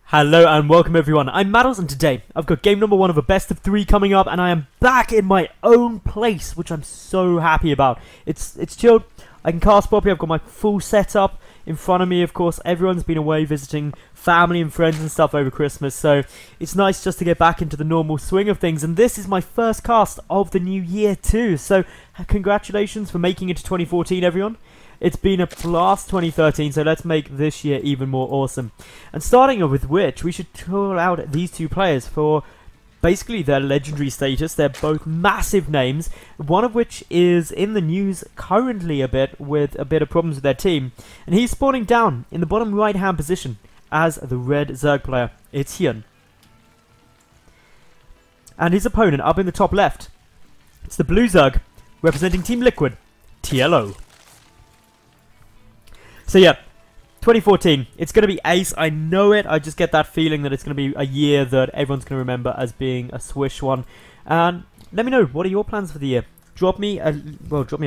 Hello and welcome everyone, I'm Madals and today I've got game number 1 of a best of 3 coming up and I am back in my own place, which I'm so happy about. It's chilled, I can cast properly, I've got my full setup in front of me. Of course, everyone's been away visiting family and friends and stuff over Christmas, so it's nice just to get back into the normal swing of things, and this is my first cast of the new year too, so congratulations for making it to 2014 everyone. It's been a blast 2013, so let's make this year even more awesome. And starting off with which, we should call out these two players for basically their legendary status. They're both massive names, one of which is in the news currently a bit with a bit of problems with their team. And he's spawning down in the bottom right hand position as the red Zerg player. It's HyuN. And his opponent up in the top left, it's the blue Zerg representing Team Liquid, TLO. So yeah, 2014, it's going to be ace, I know it, I just get that feeling that it's going to be a year that everyone's going to remember as being a swish one. And let me know, what are your plans for the year? Drop me a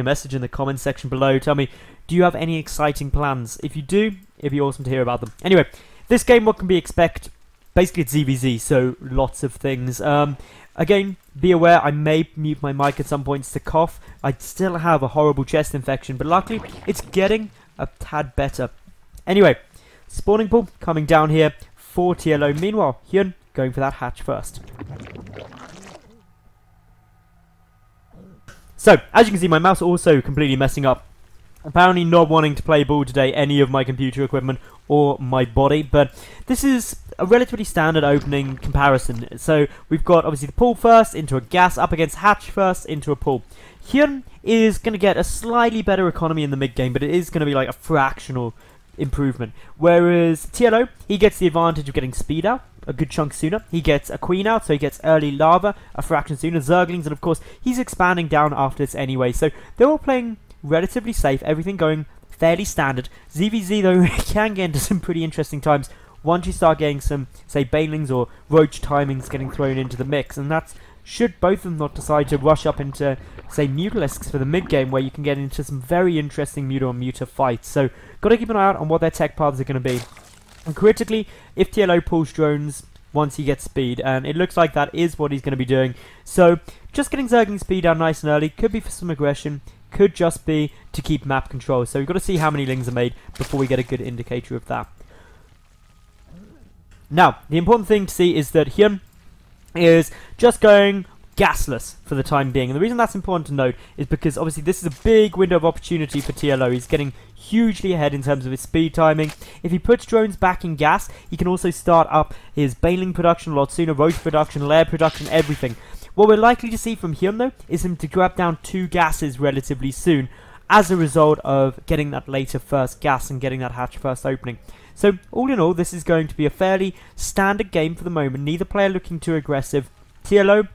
message in the comments section below, tell me, do you have any exciting plans? If you do, it'd be awesome to hear about them. Anyway, this game, what can we expect? Basically it's ZvZ, so lots of things. Again, be aware, I may mute my mic at some points to cough. I still have a horrible chest infection, but luckily it's getting a tad better. Anyway, spawning pool coming down here for TLO. Meanwhile, HyuN going for that hatch first. So, as you can see, my mouse also completely messing up. Apparently not wanting to play ball today, any of my computer equipment or my body, but this is a relatively standard opening comparison. So we've got obviously the pool first into a gas, up against hatch first into a pool. HyuN is going to get a slightly better economy in the mid game, but it is going to be like a fractional improvement. Whereas TLO, he gets the advantage of getting speed out a good chunk sooner. He gets a queen out, so he gets early lava a fraction sooner. Zerglings, and of course he's expanding down after this anyway. So they're all playing relatively safe, everything going fairly standard. ZvZ though can get into some pretty interesting times once you start getting some, say, banelings or roach timings getting thrown into the mix, and that's should both of them not decide to rush up into, say, Mutalisks for the mid game, where you can get into some very interesting muta on muta fights. So got to keep an eye out on what their tech paths are going to be. And critically, if TLO pulls drones once he gets speed, and it looks like that is what he's going to be doing. So just getting Zergling speed down nice and early could be for some aggression, could just be to keep map control. So we've got to see how many lings are made before we get a good indicator of that. Now, the important thing to see is that HyuN is just going gasless for the time being. And the reason that's important to note is because obviously this is a big window of opportunity for TLO. He's getting hugely ahead in terms of his speed timing. If he puts drones back in gas, he can also start up his baneling production a lot sooner, roach production, lair production, everything. What we're likely to see from HyuN though is him to grab down 2 gases relatively soon as a result of getting that later first gas and getting that hatch first opening. So all in all, this is going to be a fairly standard game for the moment. Neither player looking too aggressive. TLO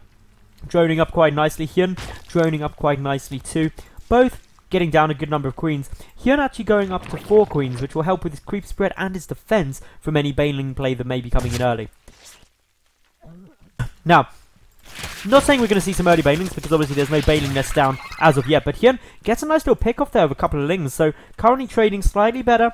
droning up quite nicely. HyuN droning up quite nicely too. Both getting down a good number of queens. HyuN actually going up to 4 queens, which will help with his creep spread and his defense from any baneling play that may be coming in early. Now, not saying we're going to see some early banelings, because obviously there's no baneling nest down as of yet, but HyuN gets a nice little pick off there of a couple of lings, so currently trading slightly better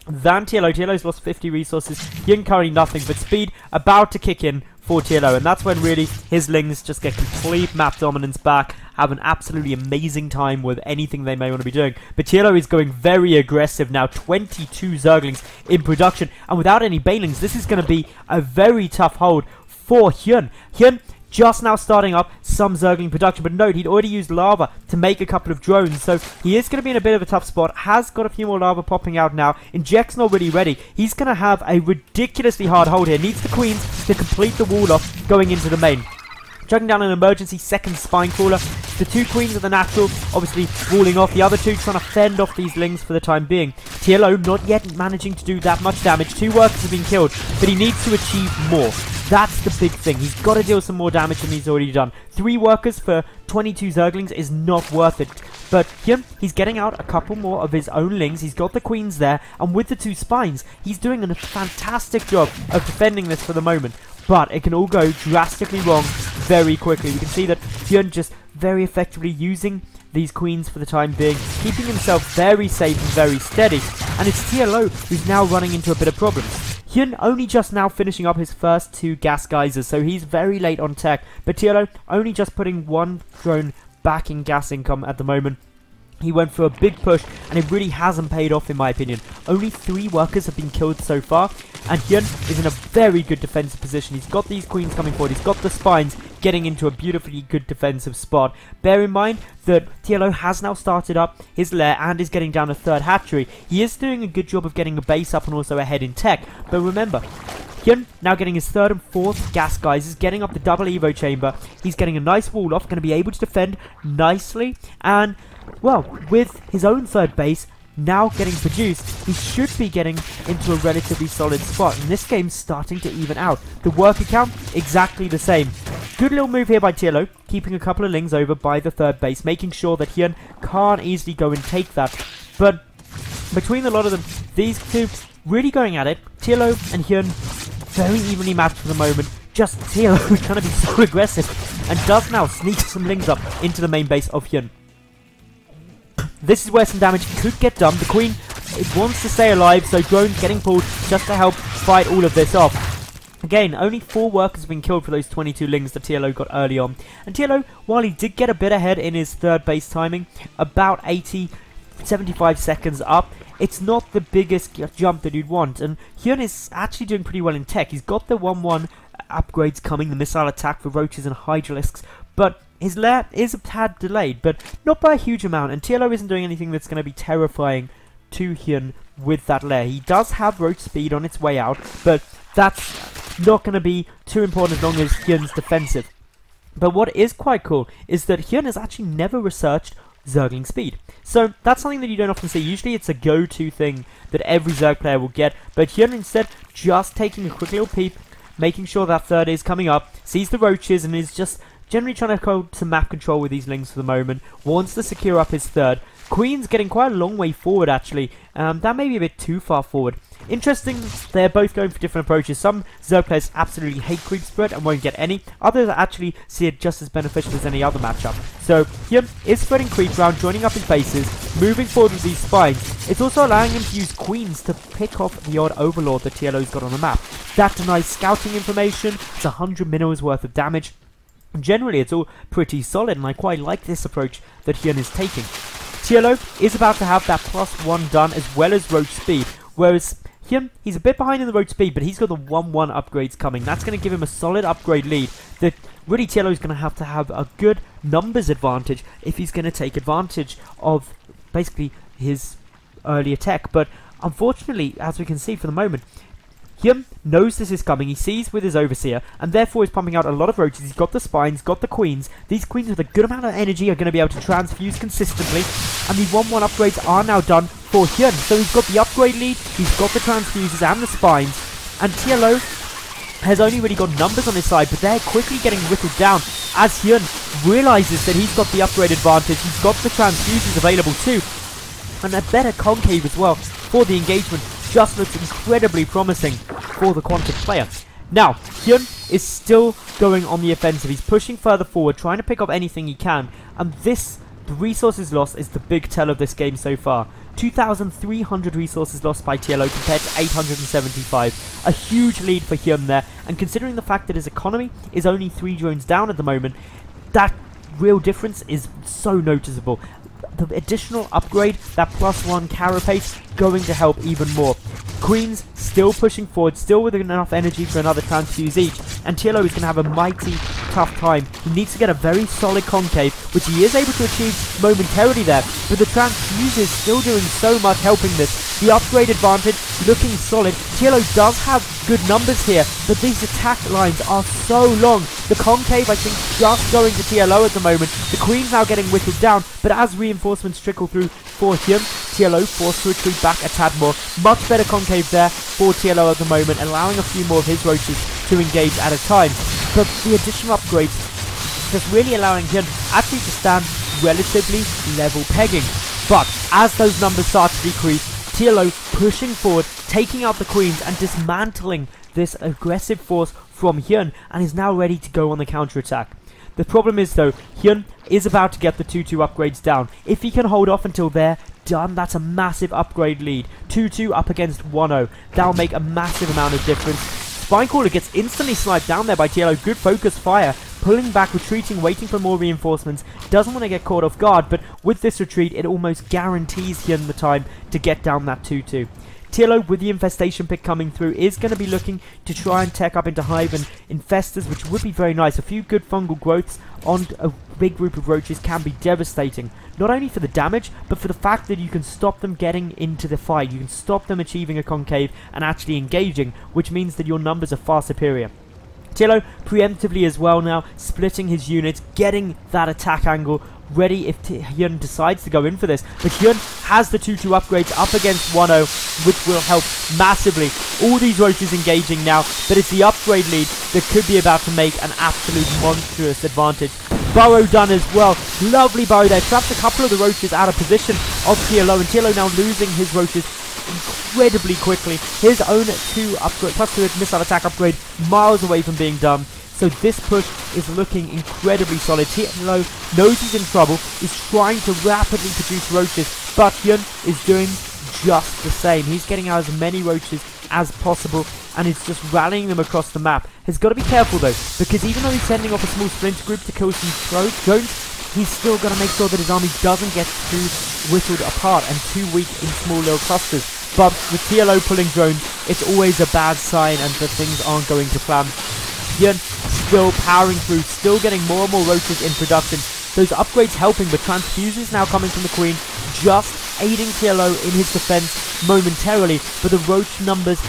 than TLO. TLO's lost 50 resources, HyuN currently nothing, but speed about to kick in for TLO, and that's when really his lings just get complete map dominance back, have an absolutely amazing time with anything they may want to be doing. But TLO is going very aggressive now, 22 Zerglings in production, and without any banelings, this is going to be a very tough hold for HyuN. HyuN just now starting up some Zergling production, but note, he'd already used lava to make a couple of drones, so he is going to be in a bit of a tough spot. Has got a few more lava popping out now. Inject's not really ready. He's going to have a ridiculously hard hold here. Needs the queens to complete the wall off going into the main. Chucking down an emergency second spine crawler. The 2 queens are the natural, obviously walling off. The other 2 trying to fend off these lings for the time being. TLO not yet managing to do that much damage. 2 workers have been killed, but he needs to achieve more. That's the big thing. He's got to deal some more damage than he's already done. 3 workers for 22 Zerglings is not worth it. But here, he's getting out a couple more of his own lings. He's got the queens there, and with the 2 spines, he's doing a fantastic job of defending this for the moment. But it can all go drastically wrong very quickly. We can see that HyuN just very effectively using these queens for the time being, keeping himself very safe and very steady. And it's TLO who's now running into a bit of problems. HyuN only just now finishing up his first 2 gas geysers, so he's very late on tech. But TLO only just putting 1 drone back in gas income at the moment. He went for a big push, and it really hasn't paid off in my opinion. Only 3 workers have been killed so far, and HyuN is in a very good defensive position. He's got these queens coming forward, he's got the spines getting into a beautifully good defensive spot. Bear in mind that TLO has now started up his lair and is getting down a 3rd hatchery. He is doing a good job of getting a base up and also ahead in tech, but remember, HyuN now getting his 3rd and 4th gas geysers, getting up the double evo chamber. He's getting a nice wall off, going to be able to defend nicely, and well, with his own 3rd base now getting produced, he should be getting into a relatively solid spot. And this game's starting to even out. The worker count, exactly the same. Good little move here by TLO, keeping a couple of lings over by the 3rd base, making sure that HyuN can't easily go and take that. But between a lot of them, these 2 really going at it. TLO and HyuN very evenly matched for the moment. Just TLO trying to be so aggressive, and does now sneak some lings up into the main base of HyuN. This is where some damage could get done. The queen, it wants to stay alive, so drones getting pulled just to help fight all of this off. Again, only 4 workers have been killed for those 22 lings that TLO got early on. And TLO, while he did get a bit ahead in his 3rd base timing, about 75 seconds up, it's not the biggest jump that you'd want. And HyuN is actually doing pretty well in tech. He's got the 1-1 upgrades coming, the missile attack for roaches and hydralisks, but his lair is a tad delayed, but not by a huge amount, and TLO isn't doing anything that's going to be terrifying to HyuN with that lair. He does have roach speed on its way out, but that's not going to be too important as long as HyuN's defensive. But what is quite cool is that HyuN has actually never researched Zergling speed. So that's something that you don't often see. Usually it's a go-to thing that every Zerg player will get, but HyuN instead just taking a quick little peep, making sure that 3rd is coming up, sees the roaches, and is just generally trying to hold some map control with these lings for the moment. Wants to secure up his 3rd. Queen's getting quite a long way forward actually. That may be a bit too far forward. Interesting, they're both going for different approaches. Some Zerg players absolutely hate creep spread and won't get any. Others actually see it just as beneficial as any other matchup. So HyuN is spreading creep around, joining up his bases, moving forward with these spines. It's also allowing him to use queens to pick off the odd overlord that TLO's got on the map. That denies scouting information. It's 100 minerals worth of damage. Generally, it's all pretty solid, and I quite like this approach that HyuN is taking. TLO is about to have that +1 done as well as roach speed, whereas HyuN, he's a bit behind in the roach speed, but he's got the 1-1 upgrades coming. That's going to give him a solid upgrade lead that really TLO is going to have a good numbers advantage if he's going to take advantage of basically his earlier tech. But unfortunately, as we can see for the moment, HyuN knows this is coming, he sees with his Overseer, and therefore is pumping out a lot of roaches. He's got the spines, got the queens. These queens with a good amount of energy are going to be able to transfuse consistently, and the 1-1 upgrades are now done for HyuN. So he's got the upgrade lead, he's got the transfuses and the spines, and TLO has only really got numbers on his side, but they're quickly getting whittled down as HyuN realizes that he's got the upgrade advantage, he's got the transfuses available too, and a better concave as well for the engagement. Just looks incredibly promising for the Quantic player. Now, HyuN is still going on the offensive. He's pushing further forward, trying to pick up anything he can. And the resources lost is the big tell of this game so far. 2,300 resources lost by TLO compared to 875. A huge lead for HyuN there. And considering the fact that his economy is only 3 drones down at the moment, that real difference is so noticeable. The additional upgrade, that +1 carapace, going to help even more. Queens still pushing forward, still with enough energy for another transfuse each, and TLO is going to have a mighty tough time. He needs to get a very solid concave, which he is able to achieve momentarily there, but the transfuse is still doing so much helping this. The upgrade advantage looking solid. TLO does have good numbers here, but these attack lines are so long. The concave, I think, just going to TLO at the moment. The queen's now getting whittled down, but as reinforcements trickle through for HyuN, TLO forced to retreat back a tad more. Much better concave there for TLO at the moment, allowing a few more of his roaches to engage at a time. But the additional upgrades just really allowing HyuN actually to stand relatively level pegging. But as those numbers start to decrease, TLO pushing forward, taking out the queens and dismantling this aggressive force from HyuN, and is now ready to go on the counter-attack. The problem is though, HyuN is about to get the 2-2 upgrades down. If he can hold off until there, done. That's a massive upgrade lead. 2-2 up against 1-0. That'll make a massive amount of difference. Spinecaller gets instantly sniped down there by TLO. Good focus fire. Pulling back, retreating, waiting for more reinforcements. Doesn't want to get caught off guard, but with this retreat, it almost guarantees HyuN the time to get down that 2-2. TLO, with the infestation pick coming through, is going to be looking to try and tech up into hive and infestors, which would be very nice. A few good fungal growths on a big group of roaches can be devastating. Not only for the damage, but for the fact that you can stop them getting into the fight. You can stop them achieving a concave and actually engaging, which means that your numbers are far superior. TLO preemptively as well now, splitting his units, getting that attack angle ready if HyuN decides to go in for this. But HyuN has the 2-2 upgrades up against 1-0, which will help massively. All these roaches engaging now, but it's the upgrade lead that could be about to make an absolute monstrous advantage. Burrow done as well. Lovely burrow there. Traps a couple of the roaches out of position of TLO, and TLO now losing his roaches incredibly quickly. His own 2 upgrade, plus 2 missile attack upgrade, miles away from being done. So this push is looking incredibly solid. TLO knows he's in trouble, is trying to rapidly produce roaches, but HyuN is doing just the same. He's getting out as many roaches as possible, and is just rallying them across the map. He's got to be careful though, because even though he's sending off a small splinter group to kill some drones, he's still got to make sure that his army doesn't get too whittled apart and too weak in small little clusters. But with TLO pulling drones, it's always a bad sign and that things aren't going to plan. HyuN still powering through, still getting more and more roaches in production. Those upgrades helping, but transfuses now coming from the Queen, just aiding TLO in his defense momentarily, but the roach numbers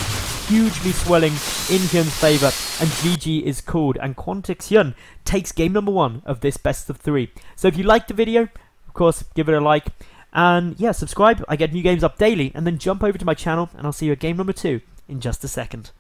hugely swelling in HyuN's favour, and GG is called, and Quantix HyuN takes game number 1 of this best of 3. So if you liked the video, of course, give it a like, and yeah, subscribe. I get new games up daily, and then jump over to my channel, and I'll see you at game number 2 in just a second.